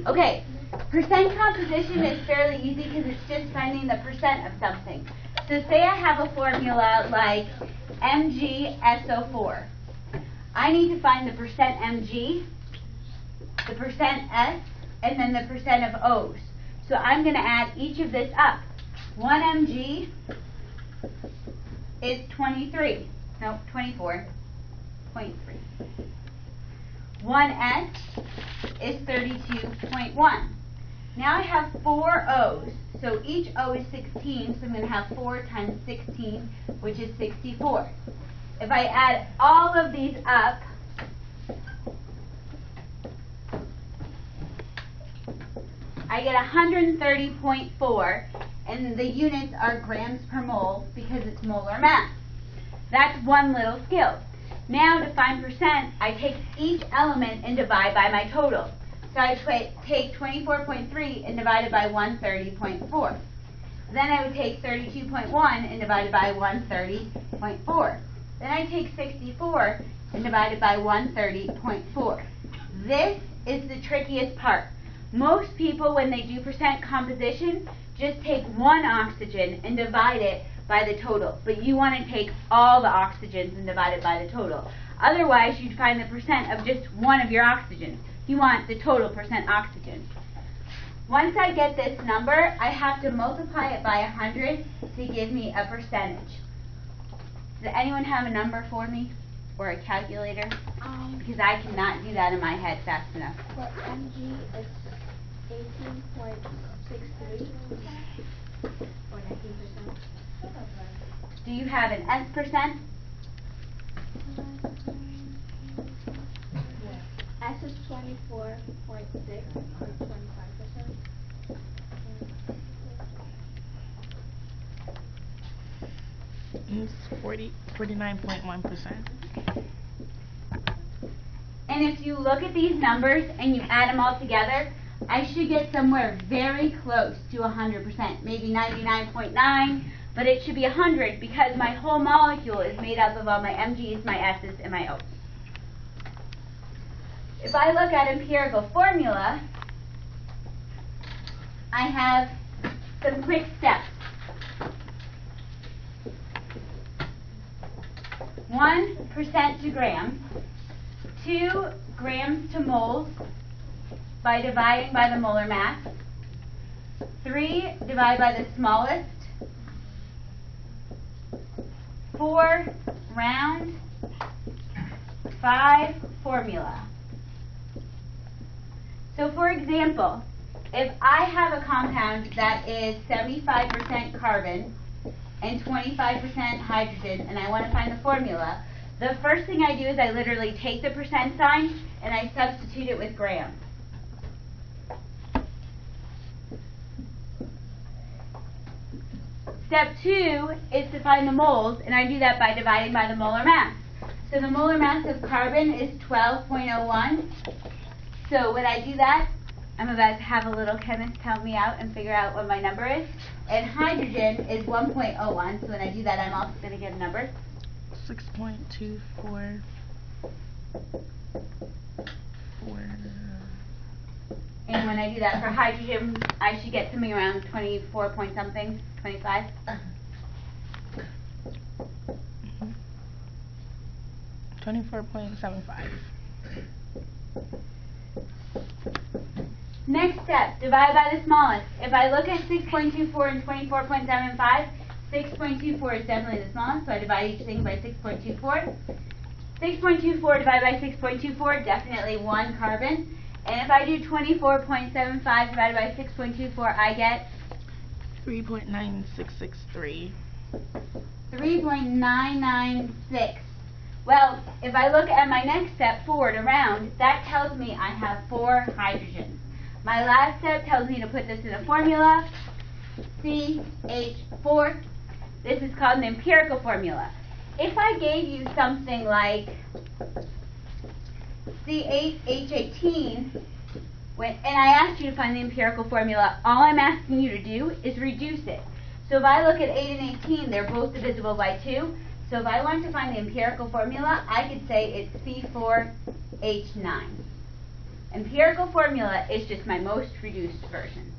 Okay, percent composition is fairly easy because it's just finding the percent of something. So say I have a formula like MgSO4. I need to find the percent Mg, the percent S, and then the percent of O's. So I'm going to add each of this up. 1 Mg is 24.3. 1 S is 32.1. Now I have 4 O's. So each O is 16, so I'm going to have 4 times 16, which is 64. If I add all of these up, I get 130.4, and the units are grams per mole because it's molar mass. That's one little skill. Now to find percent, I take each element and divide by my total. So I take 24.3 and divide it by 130.4. Then I would take 32.1 and divide it by 130.4. Then I take 64 and divide it by 130.4. This is the trickiest part. Most people, when they do percent composition, just take one oxygen and divide it by the total. But you want to take all the oxygens and divide it by the total. Otherwise, you'd find the percent of just one of your oxygens. You want the total percent oxygen. Once I get this number, I have to multiply it by 100 to give me a percentage. Does anyone have a number for me? Or a calculator? Because I cannot do that in my head fast enough. For Mg, it's 18.63 or 19%. Do you have an S percent? S is 24.6 or 25%. It's 49.1%. And if you look at these numbers and you add them all together, I should get somewhere very close to 100%, maybe 99.9, but it should be 100 because my whole molecule is made up of all my Mg's, my S's, and my O's. If I look at empirical formula, I have some quick steps. 1% to grams, 2 grams to moles by dividing by the molar mass, 3 divide by the smallest, 4 round, 5 formula. So for example, if I have a compound that is 75% carbon and 25% hydrogen, and I want to find the formula, the first thing I do is I literally take the percent sign and I substitute it with grams. Step 2 is to find the moles, and I do that by dividing by the molar mass. So the molar mass of carbon is 12.01. So when I do that, I'm about to have a little chemist help me out and figure out what my number is. And hydrogen is 1.01, so when I do that, I'm also going to get a number. 6.24. And when I do that for hydrogen, I should get something around 24 point something, 25. 24.75. Next step, divide by the smallest. If I look at 6.24 and 24.75, 6.24 is definitely the smallest, so I divide each thing by 6.24. 6.24 divided by 6.24, definitely 1 carbon. And if I do 24.75 divided by 6.24, I get 3.9663. 3.996. Well, if I look at my next step, forward around, that tells me I have 4 hydrogens. My last step tells me to put this in a formula, CH4. This is called an empirical formula. If I gave you something like C8H18, and I asked you to find the empirical formula, all I'm asking you to do is reduce it. So if I look at 8 and 18, they're both divisible by 2. So if I want to find the empirical formula, I could say it's C4H9. Empirical formula is just my most reduced version.